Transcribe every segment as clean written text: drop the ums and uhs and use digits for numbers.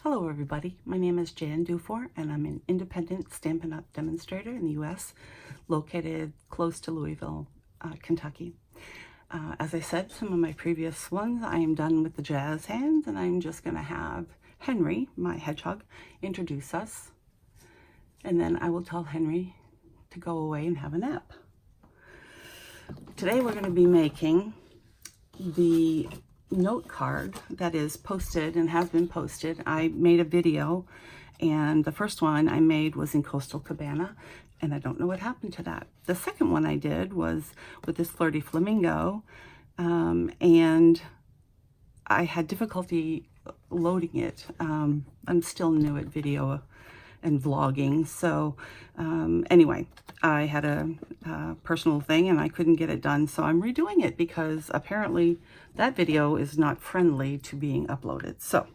Hello everybody, my name is Jan Dufour and I'm an independent Stampin' Up! Demonstrator in the U.S. located close to Louisville, Kentucky. As I said, some of my previous ones, I am done with the jazz hands and I'm just going to have Henry, my hedgehog, introduce us, and then I will tell Henry to go away and have a nap. Today we're going to be making the note card that is posted and has been posted. I made a video and the first one I made was in Coastal Cabana and I don't know what happened to that. The second one I did was with this Flirty Flamingo and I had difficulty loading it. I'm still new at video and vlogging, so anyway, I had a personal thing and I couldn't get it done, so I'm redoing it because apparently that video is not friendly to being uploaded. So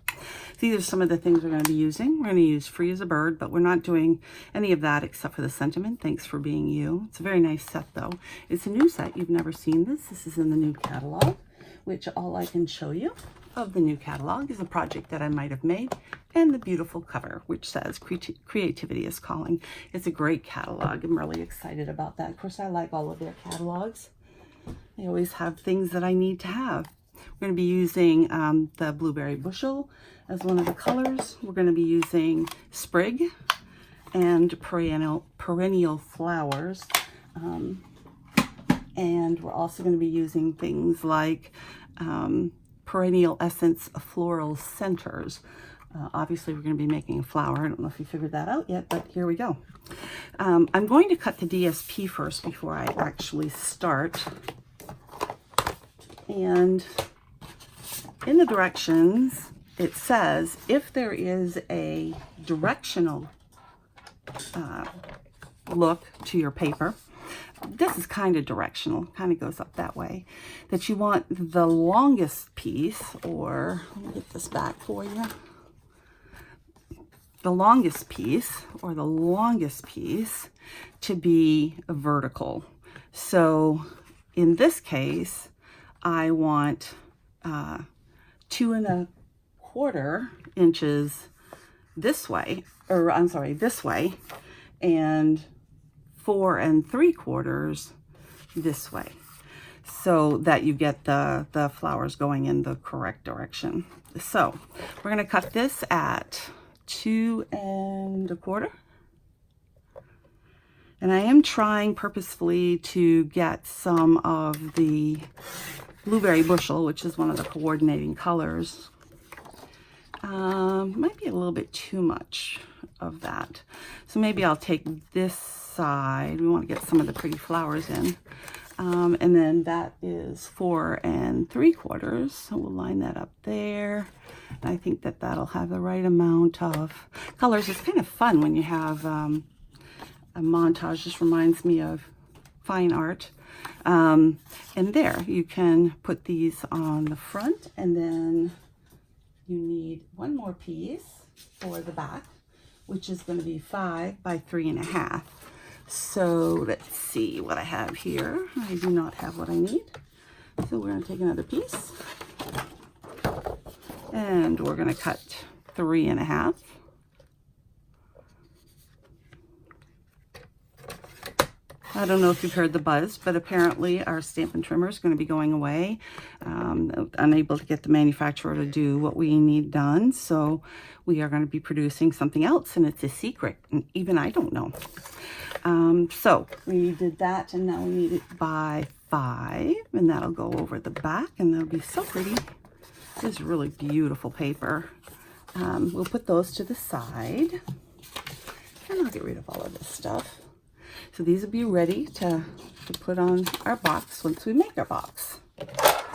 these are some of the things we're going to be using. We're going to use Free as a Bird, but we're not doing any of that except for the sentiment, Thanks for Being You. It's a very nice set though. It's a new set. You've never seen this. This is in the new catalog, which all I can show you of the new catalog is a project that I might have made, and the beautiful cover which says Creativity is Calling. It's a great catalog. I'm really excited about that. Of course, I like all of their catalogs. They always have things that I need to have. We're going to be using the Blueberry Bushel as one of the colors. We're going to be using Sprig and perennial flowers, and we're also going to be using things like Perennial Essence Floral Centers. Obviously we're going to be making a flower. I don't know if you figured that out yet, but here we go. I'm going to cut the DSP first before I actually start. And in the directions it says if there is a directional look to your paper, this is kind of directional, kind of goes up that way, that you want the longest piece, or let me get this back for you, the longest piece to be vertical. So in this case I want 2 1/4 inches this way, or I'm sorry, this way, and 4 3/4 this way, so that you get the flowers going in the correct direction. So we're going to cut this at 2 1/4, and I am trying purposefully to get some of the Blueberry Bushel, which is one of the coordinating colors. Might be a little bit too much of that, so maybe I'll take this side. We want to get some of the pretty flowers in, and then that is 4 3/4, so we'll line that up there. I think that that'll have the right amount of colors. It's kind of fun when you have a montage. Just reminds me of fine art. And there you can put these on the front, and then you need one more piece for the back, which is going to be 5 by 3.5. So let's see what I have here. I do not have what I need, so we're going to take another piece and we're going to cut 3.5. I don't know if you've heard the buzz, but apparently our Stampin' Trimmer is going to be going away. Unable to get the manufacturer to do what we need done, so we are going to be producing something else, and it's a secret, and even I don't know. So we did that, and now we need it by 5, and that'll go over the back, and that'll be so pretty. This is really beautiful paper. We'll put those to the side, and I'll get rid of all of this stuff. So these will be ready to put on our box once we make our box.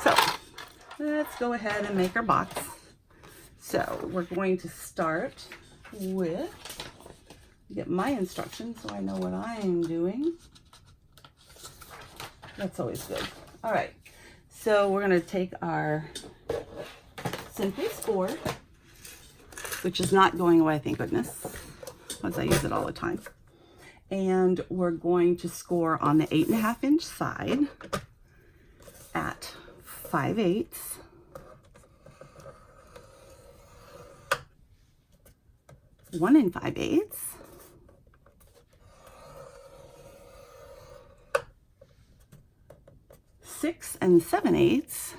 So let's go ahead and make our box. So we're going to start with, get my instructions so I know what I am doing. That's always good. All right, so we're going to take our Simply Score, which is not going away, thank goodness, because I use it all the time. And we're going to score on the 8.5 inch side at 5/8 1 5/8, 6 7/8,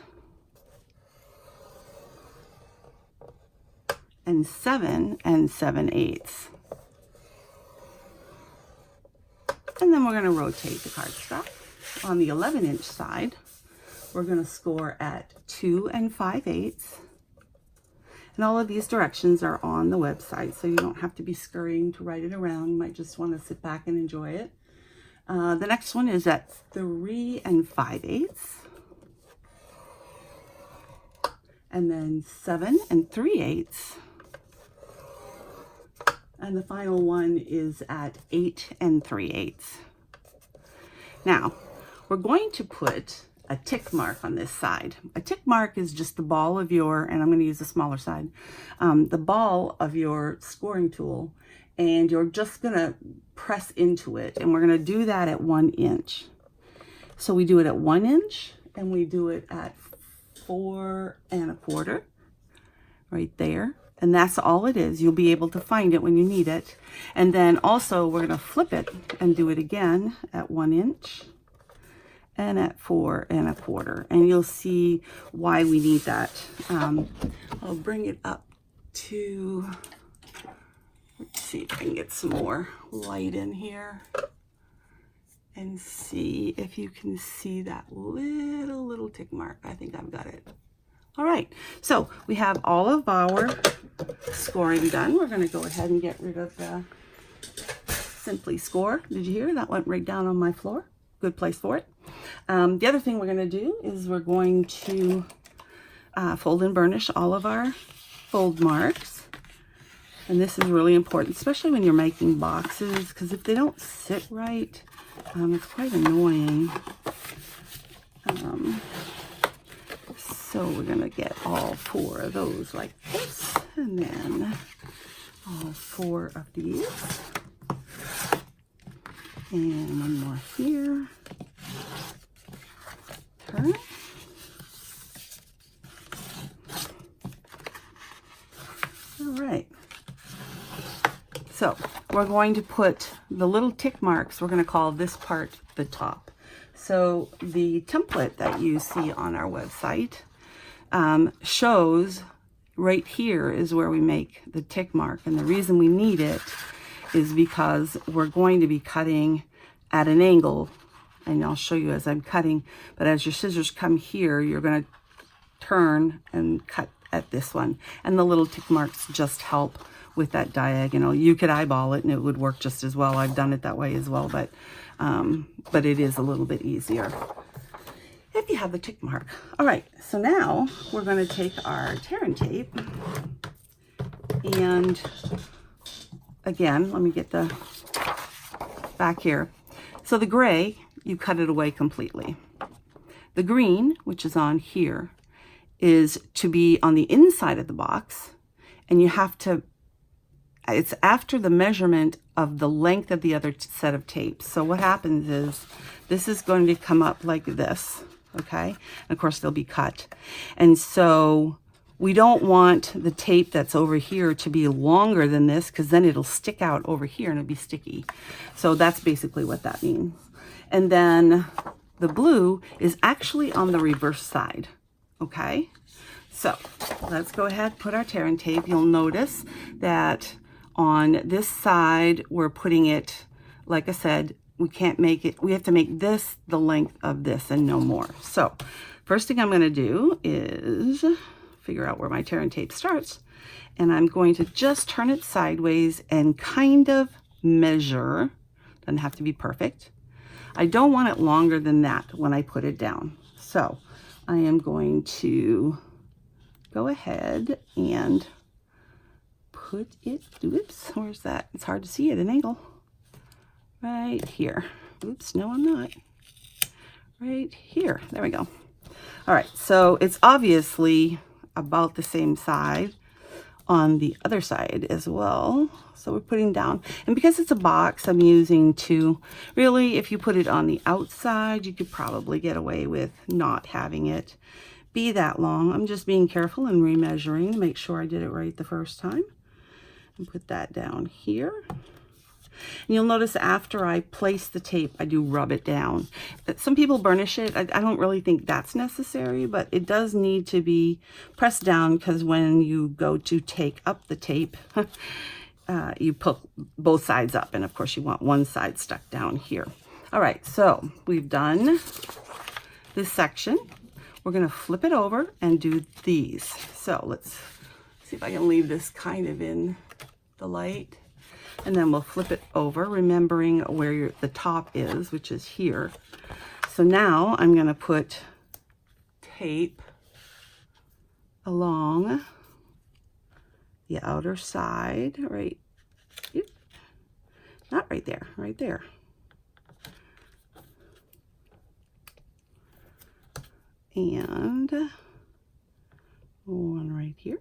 and 7 7/8. And then we're going to rotate the cardstock. On the 11-inch side, we're going to score at 2 5/8. And all of these directions are on the website, so you don't have to be scurrying to write it around. You might just want to sit back and enjoy it. The next one is at 3 5/8. And then 7 3/8. And the final one is at 8 3/8. Now, we're going to put a tick mark on this side. A tick mark is just the ball of your, and I'm going to use the smaller side, the ball of your scoring tool, and you're just going to press into it. And we're going to do that at 1 inch. So we do it at 1 inch, and we do it at 4 1/4, right there. And that's all it is. You'll be able to find it when you need it. And then also we're going to flip it and do it again at 1 inch and at 4 1/4. And you'll see why we need that. I'll bring it up to, let's see if I can get some more light in here and see if you can see that little tick mark. I think I've got it. All right, so we have all of our scoring done. We're going to go ahead and get rid of the Simply Score. Did you hear? That went right down on my floor. Good place for it. The other thing we're going to do is we're going to fold and burnish all of our fold marks. And this is really important, especially when you're making boxes, because if they don't sit right, it's quite annoying. So we're going to get all 4 of those like this, and then all 4 of these, and one more here. Turn. All right. So we're going to put the little tick marks, we're going to call this part the top. So the template that you see on our website shows right here is where we make the tick mark. And the reason we need it is because we're going to be cutting at an angle, and I'll show you as I'm cutting, but as your scissors come here, you're going to turn and cut at this one. And the little tick marks just help with that diagonal. You could eyeball it and it would work just as well. I've done it that way as well, but it is a little bit easier if you have the tick mark. All right, so now we're going to take our tear and tape, and again, let me get the back here. So the gray, you cut it away completely. The green, which is on here, is to be on the inside of the box, and you have to, it's after the measurement of the length of the other set of tapes. So what happens is this is going to come up like this, okay? And of course they'll be cut. And so we don't want the tape that's over here to be longer than this, because then it'll stick out over here and it'll be sticky. So that's basically what that means. And then the blue is actually on the reverse side, okay? So let's go ahead, put our tear and tape. You'll notice that on this side, we're putting it, like I said, we can't make it, we have to make this the length of this and no more. So first thing I'm going to do is figure out where my tear and tape starts, and I'm going to just turn it sideways and kind of measure. Doesn't have to be perfect. I don't want it longer than that when I put it down. So I am going to go ahead and put it, oops, where's that? It's hard to see at an angle. Right here. Oops, no, I'm not. Right here. There we go. All right, so it's obviously about the same side on the other side as well. So we're putting down, and because it's a box, I'm using 2. Really, if you put it on the outside, you could probably get away with not having it be that long. I'm just being careful and remeasuring to make sure I did it right the first time. and put that down here. And you'll notice after I place the tape, I do rub it down. Some people burnish it. I don't really think that's necessary, but it does need to be pressed down because when you go to take up the tape, you put both sides up. And of course you want one side stuck down here. All right, so we've done this section. We're gonna flip it over and do these. So let's see if I can leave this kind of in the light. And then we'll flip it over, remembering where the top is, which is here. So now I'm going to put tape along the outer side, right? Not right there, right there. And one right here.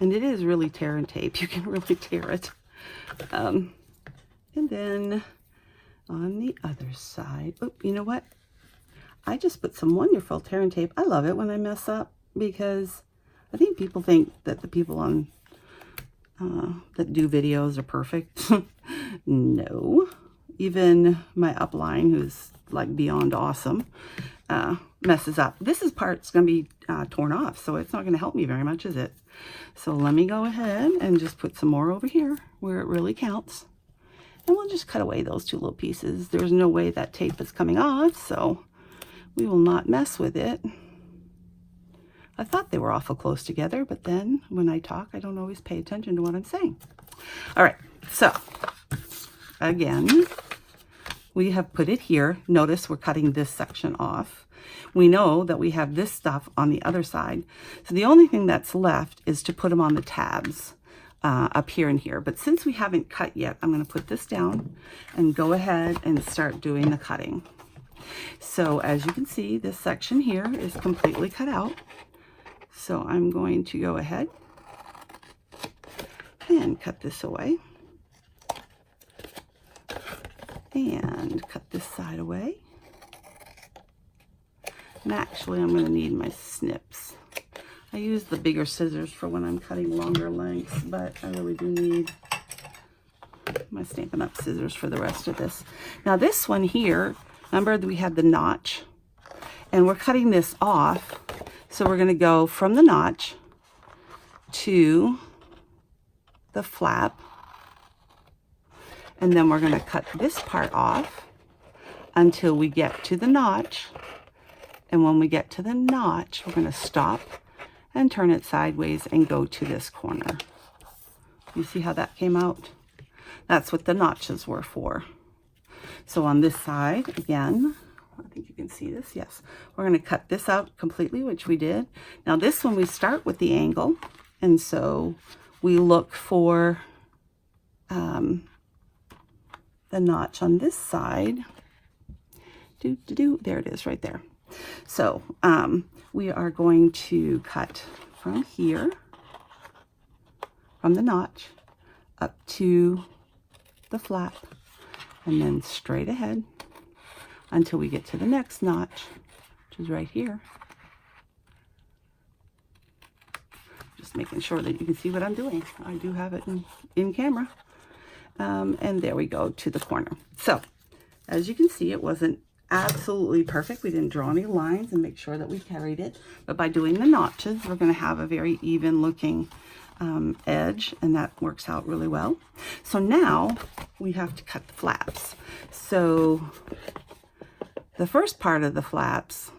And it is really tearing tape. You can really tear it. And then on the other side, oh, you know what? I just put some wonderful tearing tape. I love it when I mess up because I think people think that the people on that do videos are perfect. No. Even my upline, who's like beyond awesome, messes up. This part's going to be torn off, so it's not going to help me very much, is it? So let me go ahead and just put some more over here where it really counts. And we'll just cut away those two little pieces. There's no way that tape is coming off, so we will not mess with it. I thought they were awful close together, but then when I talk, I don't always pay attention to what I'm saying. All right, so again, we have put it here. Notice we're cutting this section off. We know that we have this stuff on the other side. So the only thing that's left is to put them on the tabs up here and here. But since we haven't cut yet, I'm going to put this down and go ahead and start doing the cutting. So as you can see, this section here is completely cut out. So I'm going to go ahead and cut this away. And cut this side away. And actually, I'm going to need my snips. I use the bigger scissors for when I'm cutting longer lengths, but I really do need my Stampin' Up! Scissors for the rest of this. Now this one here, remember that we had the notch, and we're cutting this off. So we're going to go from the notch to the flap, and then we're going to cut this part off until we get to the notch. And when we get to the notch, we're going to stop and turn it sideways and go to this corner. You see how that came out? That's what the notches were for. So on this side, again, I think you can see this. Yes, we're going to cut this out completely, which we did. Now this one, we start with the angle. And so we look for the notch on this side. There it is right there. So we are going to cut from here, from the notch, up to the flap, and then straight ahead until we get to the next notch, which is right here. Just making sure that you can see what I'm doing. I do have it in camera. And there we go to the corner. So as you can see, it wasn't absolutely perfect. We didn't draw any lines and make sure that we carried it. But by doing the notches, we're going to have a very even looking edge, and that works out really well. So now we have to cut the flaps. So the first part of the flaps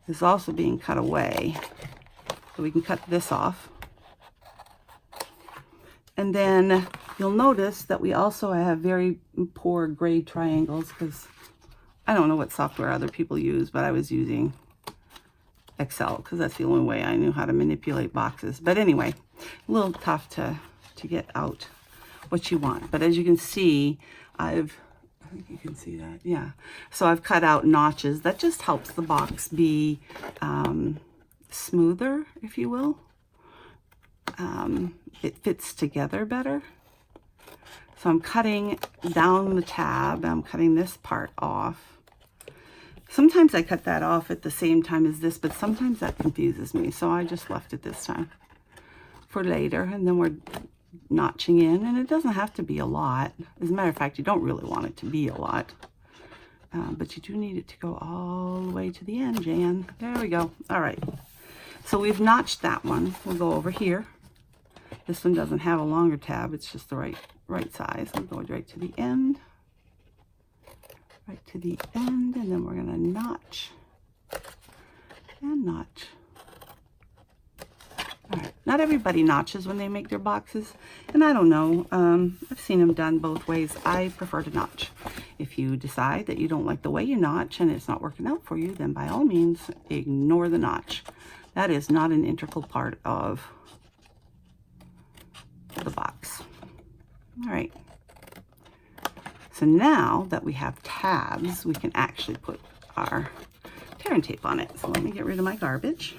is also being cut away. So we can cut this off. And then you'll notice that we also have very poor grade triangles because I don't know what software other people use, but I was using Excel because that's the only way I knew how to manipulate boxes. But anyway, a little tough to get out what you want. But as you can see, I think you can see that, yeah. So I've cut out notches. That just helps the box be smoother, if you will. It fits together better. So I'm cutting down the tab. I'm cutting this part off Sometimes I cut that off at the same time as this, but sometimes that confuses me. So I just left it this time for later. And then we're notching in, and it doesn't have to be a lot. As a matter of fact, you don't really want it to be a lot. But you do need it to go all the way to the end, Jan. There we go. All right. So we've notched that one. We'll go over here. This one doesn't have a longer tab. It's just the right size. We'll go right to the end. Right to the end. And then we're going to notch and notch. All right. Not everybody notches when they make their boxes. And I don't know. I've seen them done both ways. I prefer to notch. If you decide that you don't like the way you notch and it's not working out for you, then by all means, ignore the notch. That is not an integral part of the box. All right. So now that we have tabs, we can actually put our tear and tape on it. So let me get rid of my garbage.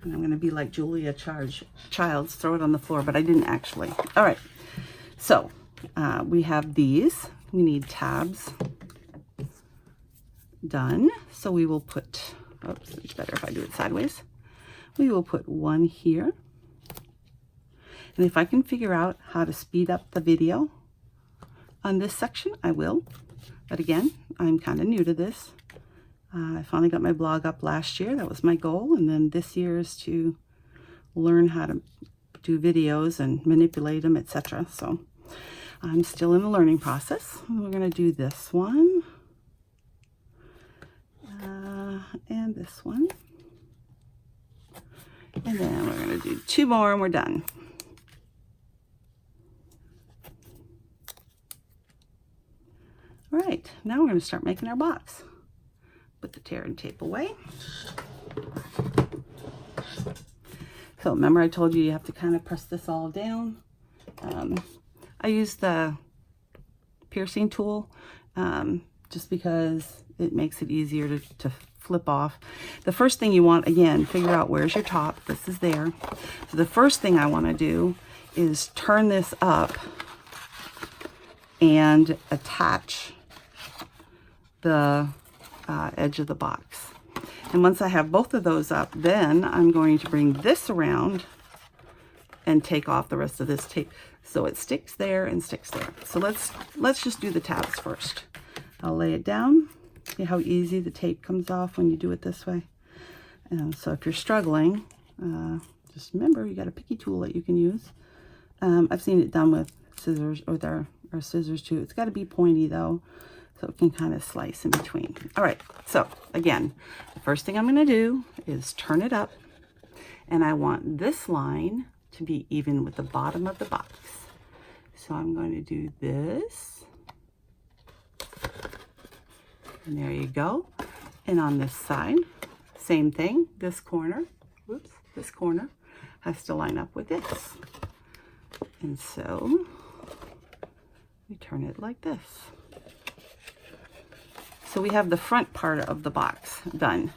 And I'm going to be like Julia Childs, throw it on the floor, but I didn't actually. All right. So we have these. We need tabs done. So we will put, oops, it's better if I do it sideways. We will put one here. And if I can figure out how to speed up the video on this section, I will. But again, I'm kind of new to this. I finally got my blog up last year. That was my goal. And then this year is to learn how to do videos and manipulate them, etc. So I'm still in the learning process. We're going to do this one. And this one. And then we're going to do 2 more and we're done. All right, now we're going to start making our box. Put the tear and tape away. So remember I told you have to kind of press this all down. I use the piercing tool just because it makes it easier to flip off. The first thing you want, again, figure out where's your top. This is there. So the first thing I want to do is turn this up and attach the edge of the box. And once I have both of those up, then I'm going to bring this around and take off the rest of this tape so it sticks there and sticks there. So let's just do the tabs first. I'll lay it down. See how easy the tape comes off when you do it this way. So if you're struggling, just remember you got a picky tool that you can use. I've seen it done with scissors, with our scissors too. It's got to be pointy though, so it can kind of slice in between. All right, so again, the first thing I'm going to do is turn it up, and I want this line to be even with the bottom of the box. So I'm going to do this, and there you go. And on this side, same thing. This corner, whoops, this corner has to line up with this. And so we turn it like this. So we have the front part of the box done.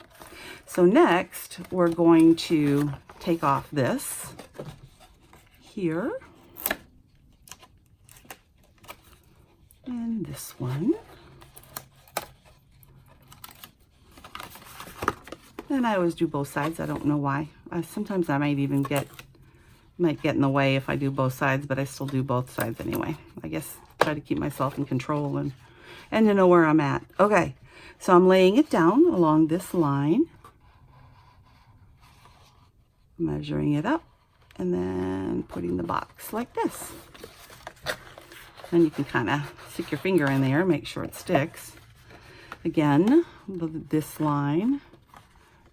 So next we're going to take off this here and this one. And I always do both sides. I don't know why. Sometimes I might even get in the way if I do both sides, but I still do both sides anyway. I guess try to keep myself in control and to know where I'm at. Okay, so I'm laying it down along this line, measuring it up, and then putting the box like this. Then you can kind of stick your finger in there, make sure it sticks. Again, this line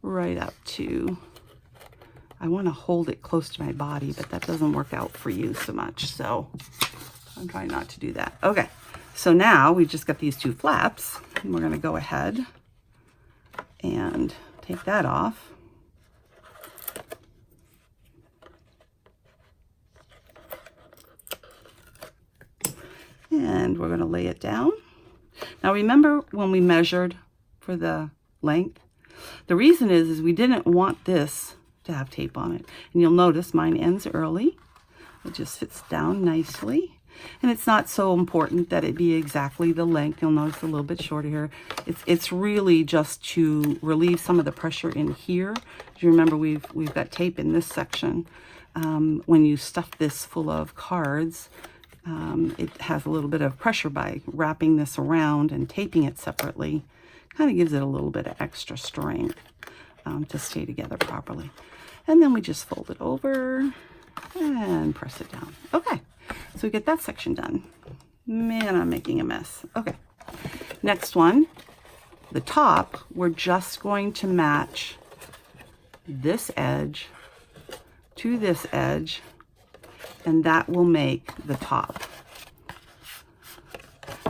right up to, I want to hold it close to my body, but that doesn't work out for you so much, so I'm trying not to do that. Okay, so now we've just got these two flaps, and we're going to go ahead and take that off. And we're going to lay it down. Now remember when we measured for the length? The reason is we didn't want this to have tape on it. And you'll notice mine ends early. It just fits down nicely. And it's not so important that it be exactly the length. You'll notice a little bit shorter here. It's really just to relieve some of the pressure in here. You remember we've got tape in this section. When you stuff this full of cards, it has a little bit of pressure by wrapping this around and taping it separately. Kind of gives it a little bit of extra strength to stay together properly. And then we just fold it over and press it down. Okay, so we get that section done. Man, I'm making a mess. Okay, next one, the top, we're just going to match this edge to this edge, and that will make the top.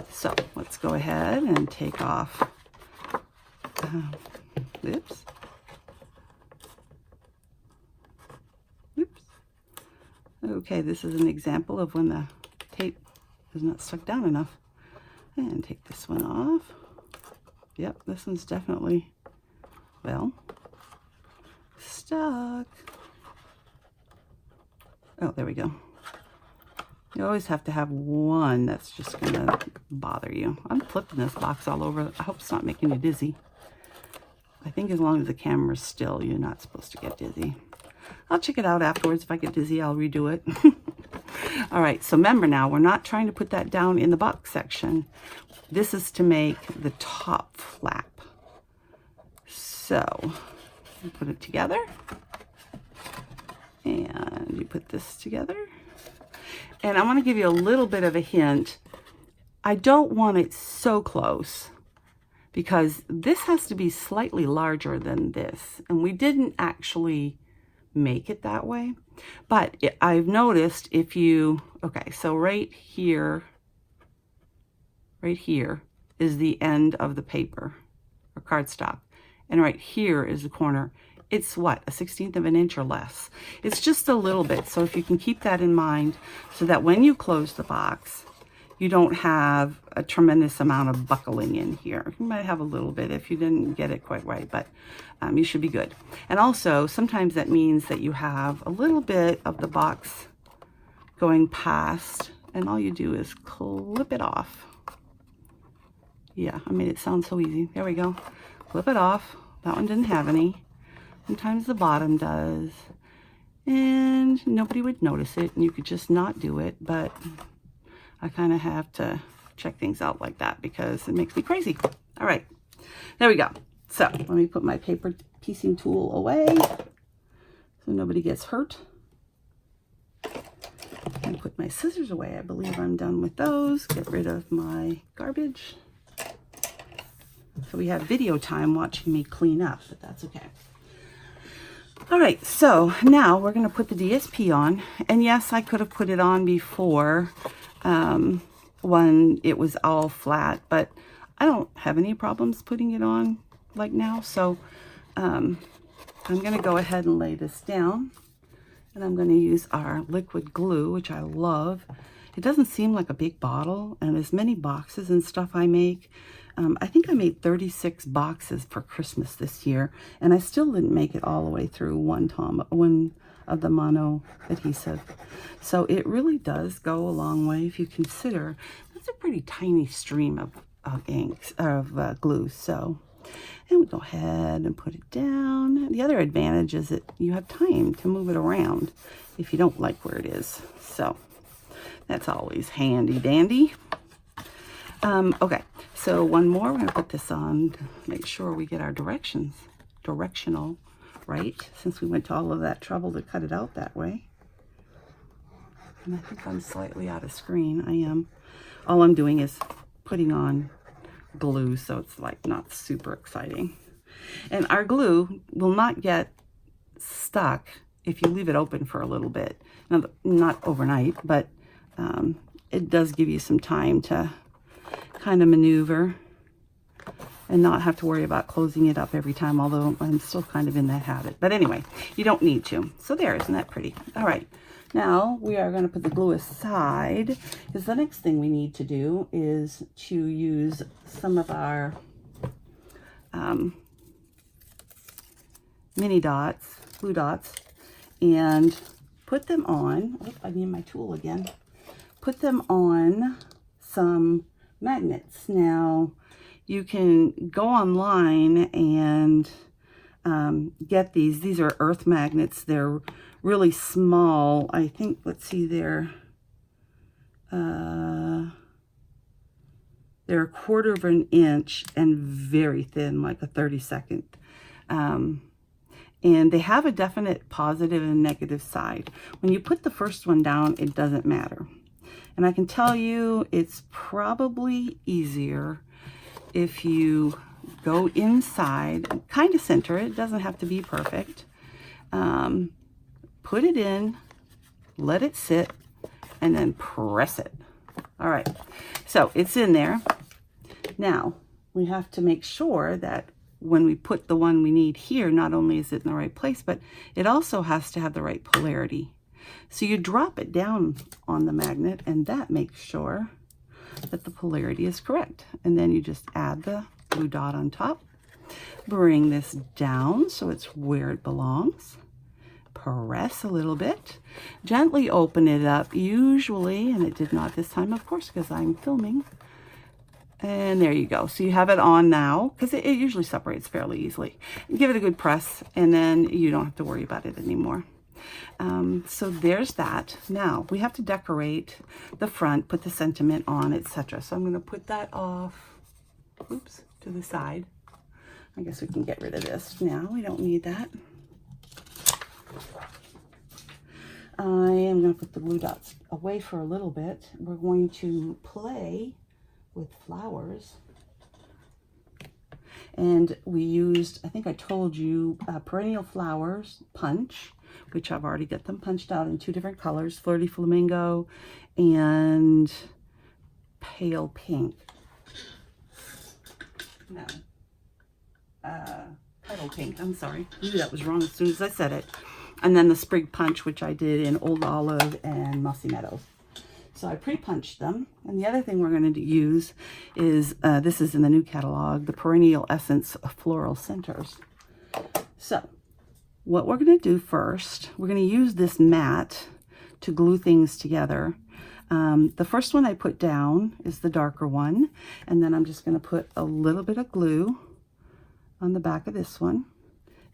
So let's go ahead and take off, oops. Okay, this is an example of when the tape is not stuck down enough. And take this one off. Yep, this one's definitely, well, stuck. Oh, there we go. You always have to have one that's just gonna bother you. I'm flipping this box all over. I hope it's not making you dizzy. I think as long as the camera's still, you're not supposed to get dizzy. I'll check it out afterwards. If I get dizzy, I'll redo it. All right, so remember now, we're not trying to put that down in the box section. This is to make the top flap. So you put it together, and you put this together. And I want to give you a little bit of a hint. I don't want it so close, because this has to be slightly larger than this. And we didn't actually make it that way. But I've noticed if you, okay, so right here is the end of the paper or cardstock. And right here is the corner. It's what, 1/16 of an inch or less. It's just a little bit. So if you can keep that in mind, so that when you close the box, you don't have a tremendous amount of buckling in here. You might have a little bit if you didn't get it quite right, but you should be good. And also, sometimes that means that you have a little bit of the box going past, and all you do is clip it off. Yeah, I made it sound so easy. There we go. Clip it off. That one didn't have any. Sometimes the bottom does. And nobody would notice it, and you could just not do it, but I kind of have to check things out like that because it makes me crazy. All right, there we go. So let me put my paper piecing tool away so nobody gets hurt. And put my scissors away. I believe I'm done with those. Get rid of my garbage. So we have video time watching me clean up, but that's okay. All right, so now we're going to put the DSP on. And yes, I could have put it on before when it was all flat, but I don't have any problems putting it on like now. So I'm going to go ahead and lay this down, and I'm going to use our liquid glue, which I love. It doesn't seem like a big bottle, and as many boxes and stuff I make, I think I made 36 boxes for Christmas this year, and I still didn't make it all the way through one of the mono adhesive. So it really does go a long way if you consider that's a pretty tiny stream of glue. So, and we go ahead and put it down. The other advantage is that you have time to move it around if you don't like where it is. So that's always handy dandy. Okay, so one more. We're going to put this on to make sure we get our directional right, since we went to all of that trouble to cut it out that way. And I think I'm slightly out of screen. I am. All I'm doing is putting on glue, so it's like not super exciting. And our glue will not get stuck if you leave it open for a little bit. Now, not overnight, but it does give you some time to kind of maneuver and not have to worry about closing it up every time, although I'm still kind of in that habit. But anyway, you don't need to. So there, isn't that pretty? All right, now we are going to put the glue aside, because the next thing we need to do is to use some of our mini dots, glue dots, and put them on. Oh, I need my tool again. put them on some magnets. Now, you can go online and get these. These are earth magnets. They're really small. I think, let's see, they're a 1/4 of an inch and very thin, like a 32nd. And they have a definite positive and negative side. When you put the first one down, it doesn't matter. And I can tell you, it's probably easier if you go inside, kind of center it. It doesn't have to be perfect. Put it in, let it sit, and then press it. All right, so it's in there. Now, we have to make sure that when we put the one we need here, not only is it in the right place, but it also has to have the right polarity. So you drop it down on the magnet, and that makes sure that the polarity is correct. And then you just add the blue dot on top. Bring this down so it's where it belongs. Press a little bit. Gently open it up, usually, and it did not this time, of course, because I'm filming. And there you go. So you have it on now, because it usually separates fairly easily. Give it a good press, and then you don't have to worry about it anymore. So there's that. Now we have to decorate the front, put the sentiment on, etc. So I'm going to put that off, oops, to the side. I guess we can get rid of this now. We don't need that. I am going to put the blue dots away for a little bit. We're going to play with flowers. And we used, I think I told you, Perennial Flowers Punch, which I've already got them punched out in 2 different colors, Flirty Flamingo and Pale Pink. No. Petal Pink, I'm sorry. I knew that was wrong as soon as I said it. And then the Sprig Punch, which I did in Old Olive and Mossy Meadows. So I pre-punched them. And the other thing we're going to use is, this is in the new catalog, the Perennial Essence Floral Centers. So what we're going to do first, we're going to use this mat to glue things together. The first one I put down is the darker one. And then I'm just going to put a little bit of glue on the back of this one.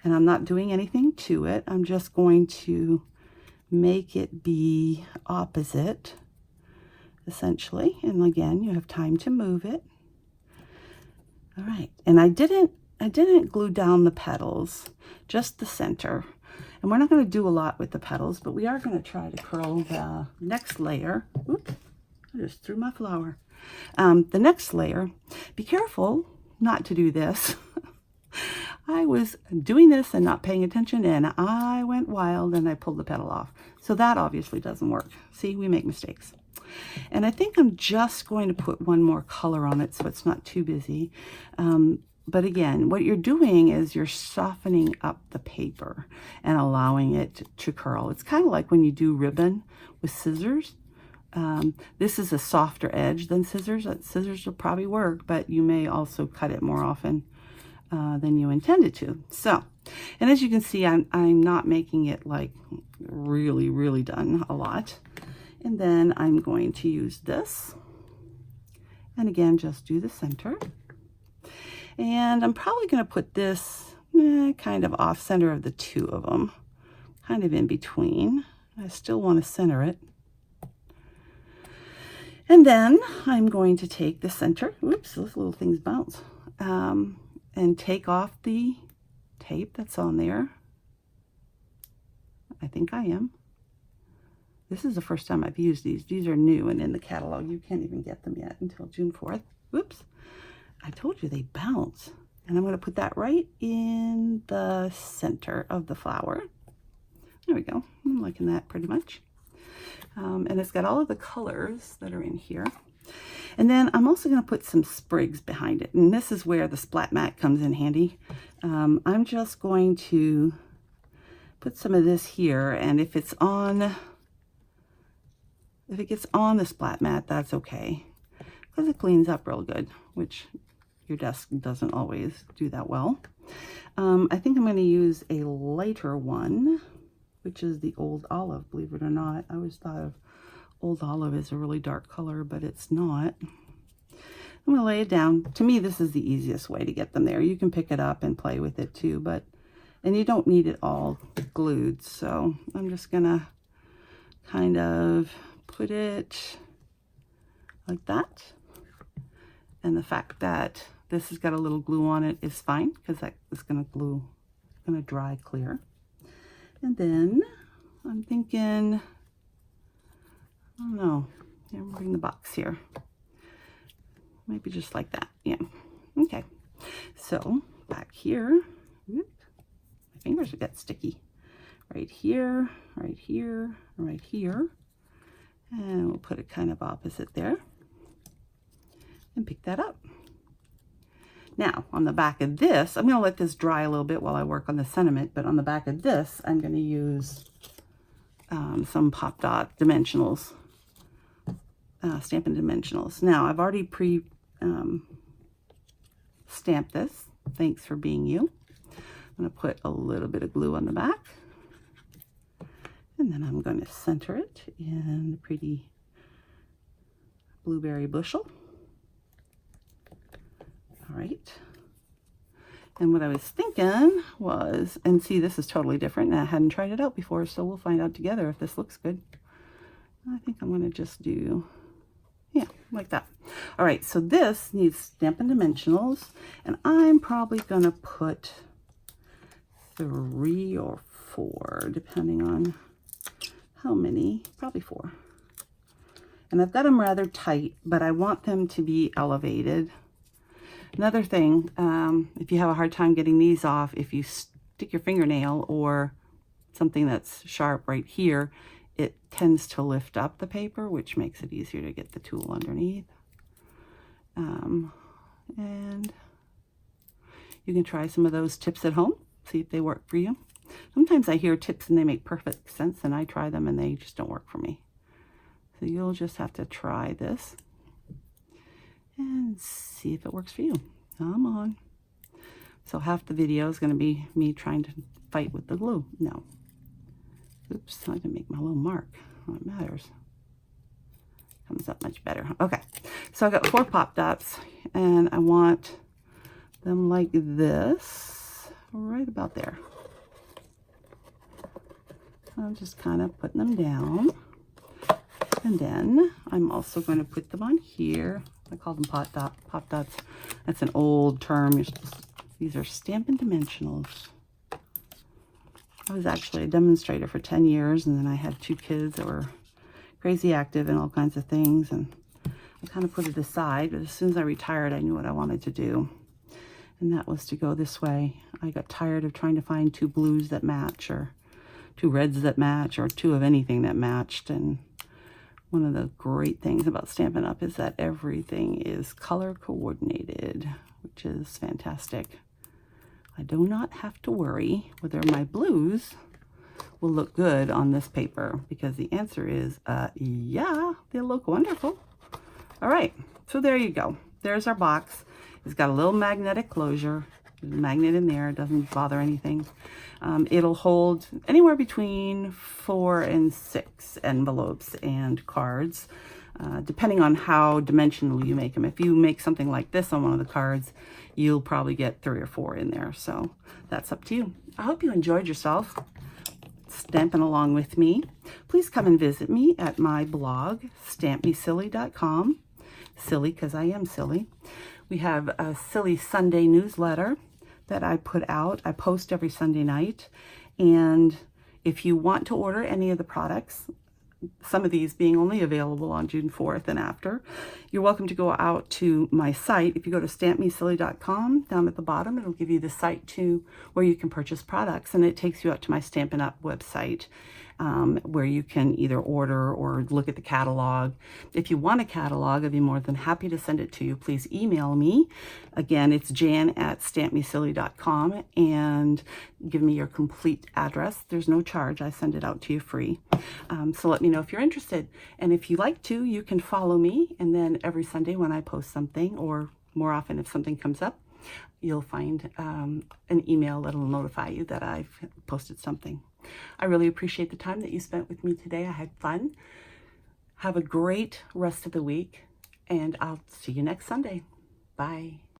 And I'm not doing anything to it. I'm just going to make it be opposite, essentially. And again, you have time to move it. All right. And I didn't glue down the petals, just the center. And we're not going to do a lot with the petals, but we are going to try to curl the next layer. Oops, I just threw my flower. The next layer, be careful not to do this. I was doing this and not paying attention, and I went wild and I pulled the petal off. So that obviously doesn't work. See, we make mistakes. And I think I'm just going to put one more color on it so it's not too busy. But again, what you're doing is you're softening up the paper and allowing it to curl. It's kind of like when you do ribbon with scissors. This is a softer edge than scissors. Scissors will probably work, but you may also cut it more often than you intended to. So, and as you can see, I'm not making it like really done a lot. And then I'm going to use this. And again, just do the center. And I'm probably going to put this kind of off center of the 2 of them, kind of in between. I still want to center it. And then I'm going to take the center, oops, those little things bounce, and take off the tape that's on there. I think I am. This is the first time I've used these. These are new and in the catalog. You can't even get them yet until June 4th. Whoops. I told you they bounce. And I'm going to put that right in the center of the flower. There we go. I'm liking that pretty much. And it's got all of the colors that are in here. And then I'm also going to put some sprigs behind it. And this is where the splat mat comes in handy. I'm just going to put some of this here. And if it's on, if it gets on the splat mat, that's okay. Because it cleans up real good, which your desk doesn't always do that well. I think I'm going to use a lighter one, which is the Old Olive, believe it or not. I always thought of Old Olive is a really dark color, but it's not. I'm gonna lay it down. To me, this is the easiest way to get them there. You can pick it up and play with it too, and you don't need it all glued. So I'm just gonna kind of put it like that. And the fact that this has got a little glue on it is fine, because that is gonna dry clear. And then I'm thinking, I don't know, here, I'm bring the box here. Maybe just like that, yeah. Okay, so back here, my fingers get sticky. Right here, right here, right here. And we'll put it kind of opposite there and pick that up. Now, on the back of this, I'm going to let this dry a little bit while I work on the sentiment, but on the back of this, I'm going to use some Pop Dot Dimensionals, Stampin' Dimensionals. Now, I've already stamped this. Thanks for being you. I'm going to put a little bit of glue on the back, and then I'm going to center it in the pretty blueberry bushel. All right. And what I was thinking was, and see, this is totally different, and I hadn't tried it out before, so we'll find out together if this looks good. I think I'm going to just do, yeah, like that. All right, so this needs Stampin' Dimensionals, and I'm probably going to put 3 or 4, depending on how many, probably 4. And I've got them rather tight, but I want them to be elevated. Another thing, if you have a hard time getting these off, if you stick your fingernail or something that's sharp right here, it tends to lift up the paper, which makes it easier to get the tool underneath. And you can try some of those tips at home, see if they work for you. Sometimes I hear tips and they make perfect sense, and I try them and they just don't work for me. So you'll just have to try this and see if it works for you. Come on. So half the video is going to be me trying to fight with the glue. No. Oops, I didn't make my little mark. Oh, it matters. Comes up much better. Okay, so I got 4 Pop Dots, and I want them like this, right about there. I'm just kind of putting them down. And then I'm also going to put them on here. I call them Pop Dots. That's an old term. These are Stampin' Dimensionals. I was actually a demonstrator for 10 years, and then I had 2 kids that were crazy active and all kinds of things, and I kind of put it aside, but as soon as I retired, I knew what I wanted to do, and that was to go this way. I got tired of trying to find 2 blues that match, or 2 reds that match, or 2 of anything that matched. And one of the great things about Stampin' Up! Is that everything is color coordinated, which is fantastic. I do not have to worry whether my blues will look good on this paper, because the answer is, yeah, they'll look wonderful. All right, so there you go. There's our box. It's got a little magnetic closure. There's a magnet in there. It doesn't bother anything. It'll hold anywhere between 4 and 6 envelopes and cards, depending on how dimensional you make them. If you make something like this on one of the cards, you'll probably get 3 or 4 in there. So that's up to you. I hope you enjoyed yourself stamping along with me. Please come and visit me at my blog, stampmesilly.com. Silly, because I am silly. We have a Silly Sunday newsletter that I put out. I post every Sunday night. And if you want to order any of the products, some of these being only available on June 4th and after, you're welcome to go out to my site. If you go to stampmesilly.com, down at the bottom, it'll give you the site to where you can purchase products, and it takes you out to my Stampin' Up! Website, where you can either order or look at the catalog. If you want a catalog, I'd be more than happy to send it to you. Please email me. Again, it's jan@stampmesilly.com, and give me your complete address. There's no charge. I send it out to you free. So let me know if you're interested. And if you like to, you can follow me, and then every Sunday when I post something, or more often if something comes up, you'll find an email that'll notify you that I've posted something. I really appreciate the time that you spent with me today. I had fun. Have a great rest of the week, and I'll see you next Sunday. Bye.